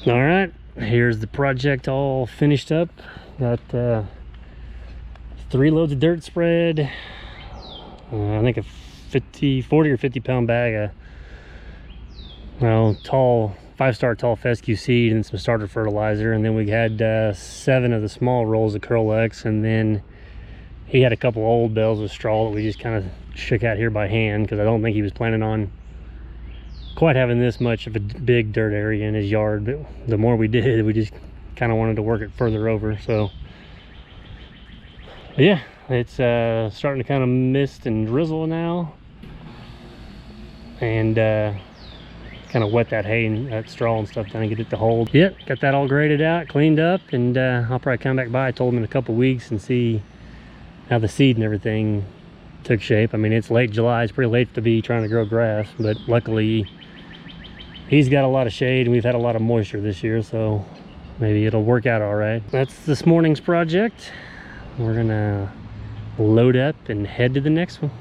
All right, here's the project all finished up. Got 3 loads of dirt spread. I think a 40 or 50 pound bag of tall 5-star tall fescue seed and some starter fertilizer, and then we had 7 of the small rolls of Curl X, and then he had a couple old bales of straw that we just kind of shook out here by hand because I don't think he was planning on quite having this much of a big dirt area in his yard. But the more we did, we just kind of wanted to work it further over. So yeah, it's starting to kind of mist and drizzle now, and kind of wet that hay and that straw and stuff down and get it to hold. Yep, got that all graded out, cleaned up, and I'll probably come back by, I told him, in a couple weeks and see how the seed and everything took shape. I mean, it's late July, it's pretty late to be trying to grow grass, but luckily he's got a lot of shade and we've had a lot of moisture this year, so maybe it'll work out all right. That's this morning's project. We're gonna load up and head to the next one.